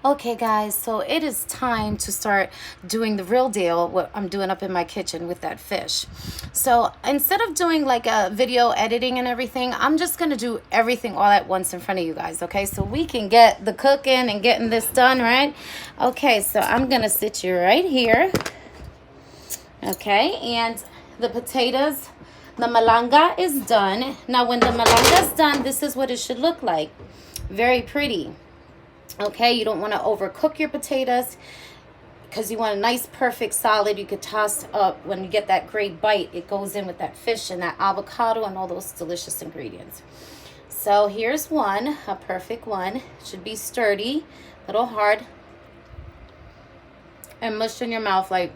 Okay guys, so it is time to start doing the real deal, what I'm doing up in my kitchen with that fish. So instead of doing like a video editing and everything, I'm just gonna do everything all at once in front of you guys, okay? So we can get the cooking and getting this done, right? Okay, so I'm gonna sit you right here. Okay, and the potatoes, the malanga is done. Now when the malanga is done, this is what it should look like. Very pretty. Okay, you don't want to overcook your potatoes because you want a nice, perfect, solid. You could toss up when you get that great bite. It goes in with that fish and that avocado and all those delicious ingredients. So here's one, a perfect one. Should be sturdy, a little hard, and mush in your mouth like,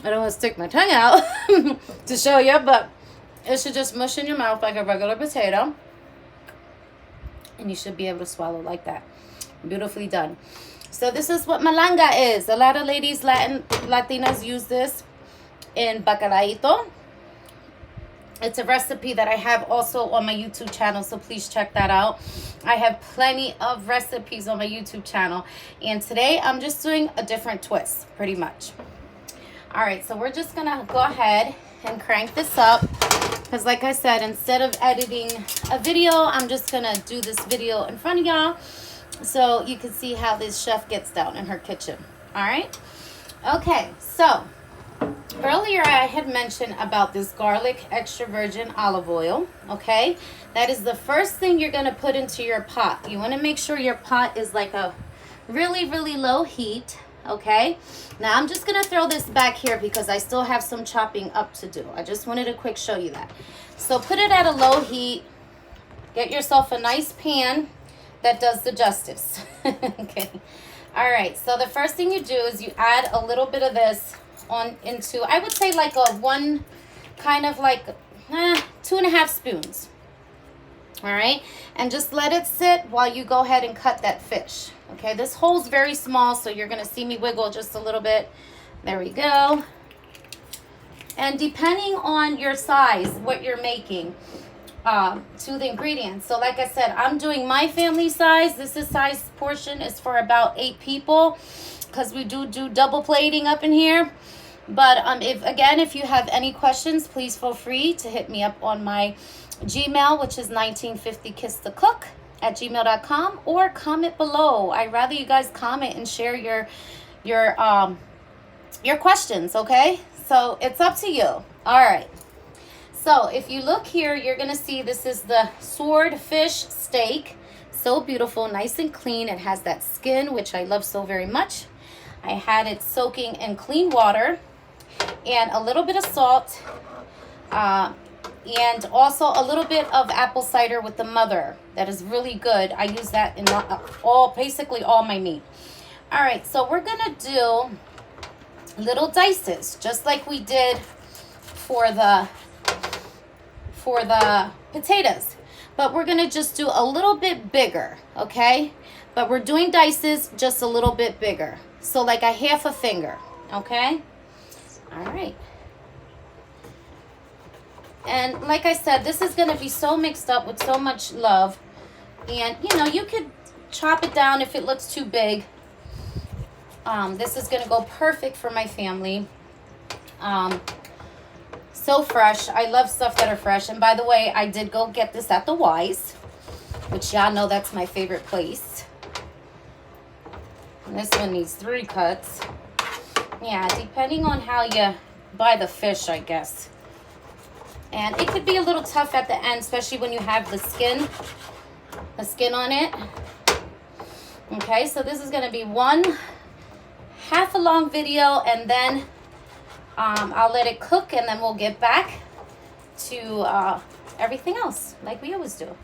I don't want to stick my tongue out to show you, but it should just mush in your mouth like a regular potato. And you should be able to swallow like that. Beautifully done. So this is what malanga is. A lot of ladies, Latinas use this in bacalaito. It's a recipe that I have also on my YouTube channel, so please check that out. I have plenty of recipes on my YouTube channel, and today I'm just doing a different twist, pretty much. All right, so we're just gonna go ahead and crank this up because like I said, instead of editing a video, I'm just gonna do this video in front of y'all so you can see how this chef gets down in her kitchen. All right, okay, so earlier I had mentioned about this garlic extra virgin olive oil. Okay, that is the first thing you're gonna put into your pot. You want to make sure your pot is like a really low heat. Okay, now I'm just gonna throw this back here because I still have some chopping up to do. I just wanted to quick show you that. So put it at a low heat. Get yourself a nice pan that does the justice. Okay, all right, so the first thing you do is you add a little bit of this on into, I would say like a one, kind of like 2.5 spoons. All right, and just let it sit while you go ahead and cut that fish. Okay, this hole's very small, so you're gonna see me wiggle just a little bit. There we go. And depending on your size, what you're making, to the ingredients. So like I said, I'm doing my family size. This is size portion is for about 8 people because we do double plating up in here. But if you have any questions, please feel free to hit me up on my Gmail, which is 1950kissthecook@gmail.com, or comment below. I'd rather you guys comment and share your questions, okay? So it's up to you. All right. So if you look here, you're gonna see this is the swordfish steak. So beautiful, nice and clean. It has that skin, which I love so very much. I had it soaking in clean water and a little bit of salt, and also a little bit of apple cider with the mother. That is really good. I use that in basically all my meat. All right, so we're gonna do little dices, just like we did for the potatoes, but we're gonna just do a little bit bigger, okay? But we're doing dices just a little bit bigger, so like a half a finger, okay? All right. And like I said, this is going to be so mixed up with so much love. And, you know, you could chop it down if it looks too big. This is going to go perfect for my family. So fresh. I love stuff that are fresh. And by the way, I did go get this at the Wise, which y'all know that's my favorite place. And this one needs 3 cuts. Yeah, depending on how you buy the fish, I guess. And it could be a little tough at the end, especially when you have the skin on it. Okay, so this is going to be 1/2 a long video, and then I'll let it cook, and then we'll get back to everything else, like we always do.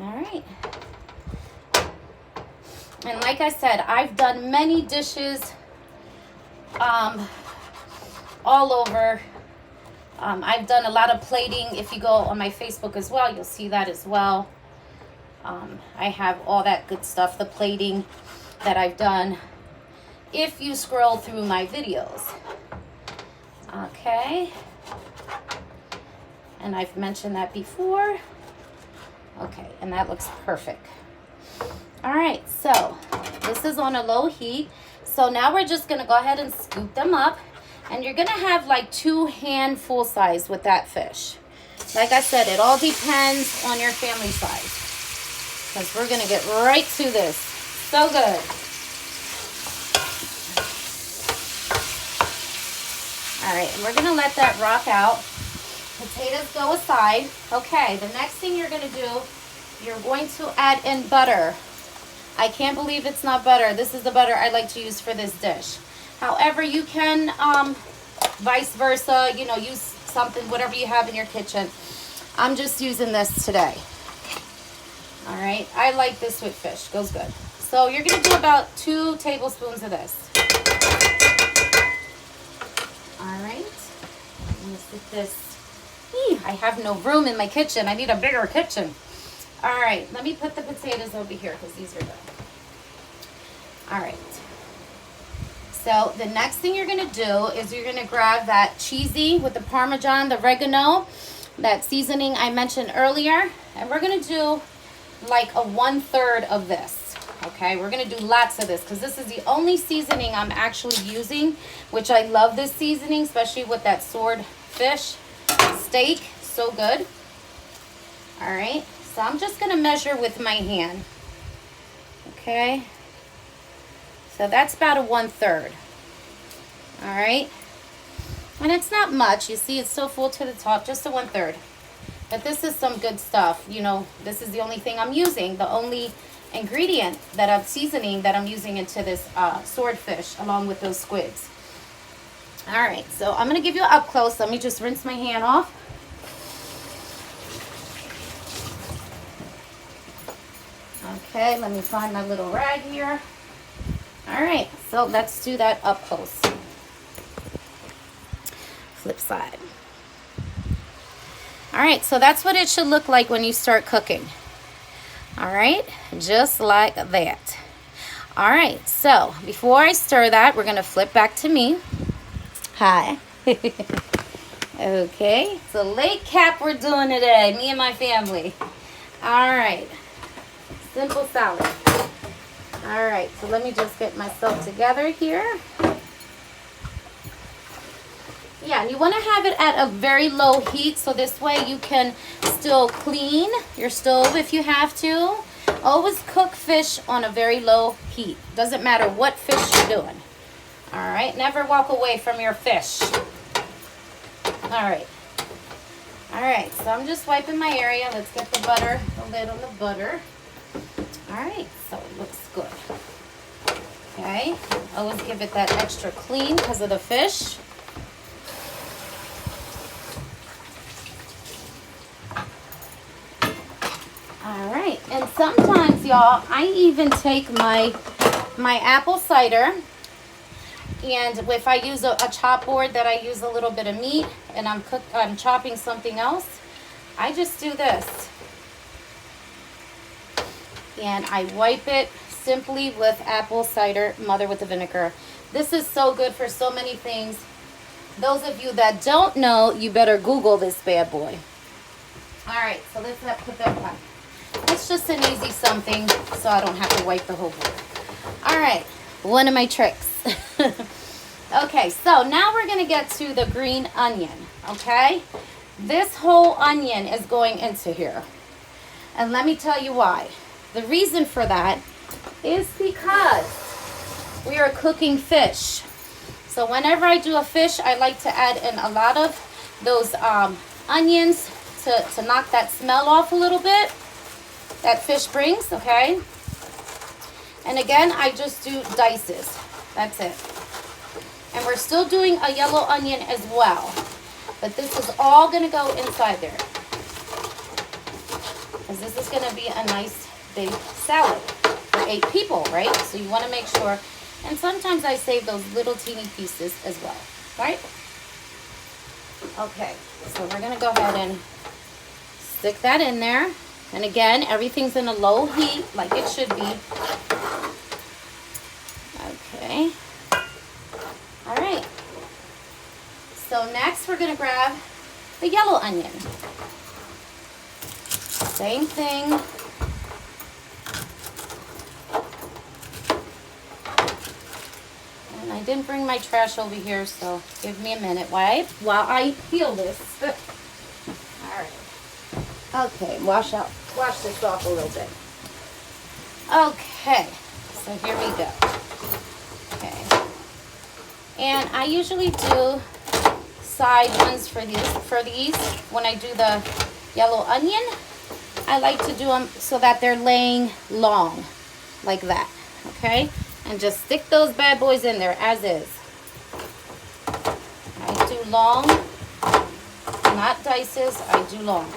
All right. And like I said, I've done many dishes all over. I've done a lot of plating. If you go on my Facebook as well, you'll see that as well. I have all that good stuff, the plating that I've done, if you scroll through my videos. Okay. And I've mentioned that before. Okay, and that looks perfect. All right, so this is on a low heat. So now we're just gonna go ahead and scoop them up. And you're gonna have like 2 handful size with that fish. Like I said, it all depends on your family size. Because we're gonna get right to this. So good. All right, and we're gonna let that rock out. Potatoes go aside. Okay, the next thing you're gonna do, you're going to add in butter. I can't believe it's not butter. This is the butter I like to use for this dish. However, you can vice versa, you know, use something, whatever you have in your kitchen. I'm just using this today. All right, I like this with fish, goes good. So you're gonna do about 2 tablespoons of this. All right, I'm gonna sit this. I have no room in my kitchen. I need a bigger kitchen. All right, let me put the potatoes over here because these are done. All right. So the next thing you're gonna do is you're gonna grab that cheesy with the Parmesan, the oregano, that seasoning I mentioned earlier, and we're gonna do like a 1/3 of this. Okay, we're gonna do lots of this because this is the only seasoning I'm actually using, which I love this seasoning, especially with that swordfish steak, so good. All right, so I'm just gonna measure with my hand. Okay. So that's about a 1/3. All right. And it's not much. You see, it's still full to the top, just a 1/3. But this is some good stuff. You know, this is the only thing I'm using, the only ingredient that I'm seasoning that I'm using into this swordfish along with those squids. All right. So I'm going to give you up close. Let me just rinse my hand off. Okay. Let me find my little rag here. All right, so let's do that up close. Flip side. All right, so that's what it should look like when you start cooking. All right, just like that. All right, so before I stir that, we're gonna flip back to me. Hi. Okay, it's a late cap we're doing today, me and my family. All right, simple salad. All right, so let me just get myself together here. Yeah, and you want to have it at a very low heat so this way you can still clean your stove if you have to. Always cook fish on a very low heat. Doesn't matter what fish you're doing. All right, never walk away from your fish. All right. All right, so I'm just wiping my area. Let's get the butter, the lid on the butter. All right, so it looks good. Okay, always give it that extra clean because of the fish. All right, and sometimes, y'all, I even take my apple cider, and if I use a chop board that I use a little bit of meat and I'm chopping something else, I just do this. And I wipe it simply with apple cider, mother with the vinegar. This is so good for so many things. Those of you that don't know, you better Google this bad boy. All right, so let's put that back. It's just an easy something, so I don't have to wipe the whole board. All right, one of my tricks. Okay, so now we're gonna get to the green onion, okay? This whole onion is going into here. And let me tell you why. The reason for that is because we are cooking fish. So whenever I do a fish, I like to add in a lot of those onions to knock that smell off a little bit that fish brings, okay? And again, I just do dices. That's it. And we're still doing a yellow onion as well. But this is all gonna go inside there. Because this is gonna be a nice big salad for 8 people, right? So you want to make sure, and sometimes I save those little teeny pieces as well, right? Okay, so we're going to go ahead and stick that in there. And again, everything's in a low heat like it should be. Okay. All right. So next we're going to grab the yellow onion. Same thing. And I didn't bring my trash over here, so give me a minute while I peel this. All right. Okay, wash this off a little bit. Okay, so here we go. Okay. And I usually do side ones for these when I do the yellow onion. I like to do them so that they're laying long, like that, okay? And just stick those bad boys in there as is. I do long, not dices, I do long.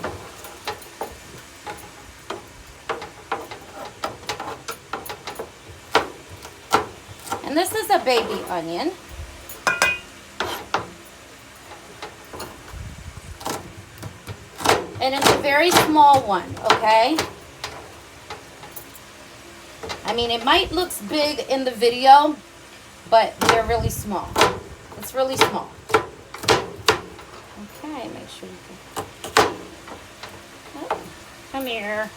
And this is a baby onion. And it's a very small one, okay? I mean, it might look big in the video, but they're really small. It's really small. Okay, make sure you can... Oh, come here.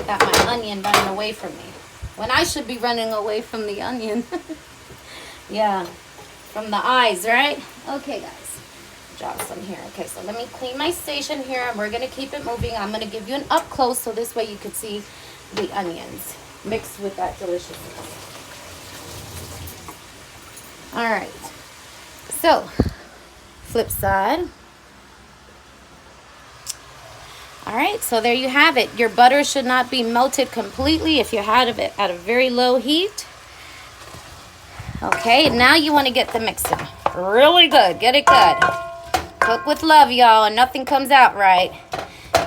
Got my onion running away from me. When I should be running away from the onion. Yeah, from the eyes, right? Okay, guys. Drop some here. Okay, so let me clean my station here, and we're going to keep it moving. I'm going to give you an up close so this way you can see the onions mixed with that deliciousness. All right. So, flip side. All right, so there you have it. Your butter should not be melted completely if you had it at a very low heat. Okay, now you want to get the mixing really good. Get it good. Cook with love, y'all, and nothing comes out right.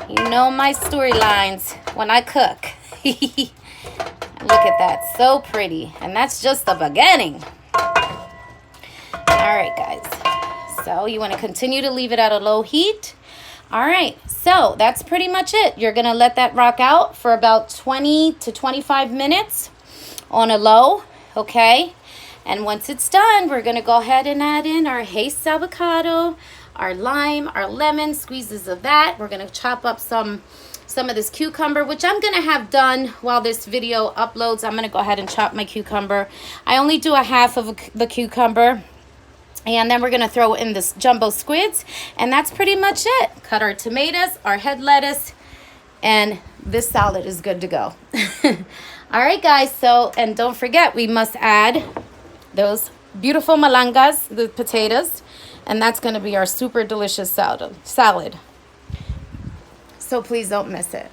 You know my storylines when I cook. Look at that. So pretty. And that's just the beginning. All right, guys. So you want to continue to leave it at a low heat. All right. So that's pretty much it. You're going to let that rock out for about 20 to 25 minutes on a low. Okay. And once it's done, we're going to go ahead and add in our haste avocado, our lime, our lemon, squeezes of that. We're going to chop up some of this cucumber, which I'm going to have done while this video uploads. I'm going to go ahead and chop my cucumber. I only do a half of the cucumber. And then we're going to throw in this jumbo squids. And that's pretty much it. Cut our tomatoes, our head lettuce, and this salad is good to go. All right, guys. So, and don't forget, we must add those beautiful malangas, the potatoes. And that's going to be our super delicious salad. So please don't miss it.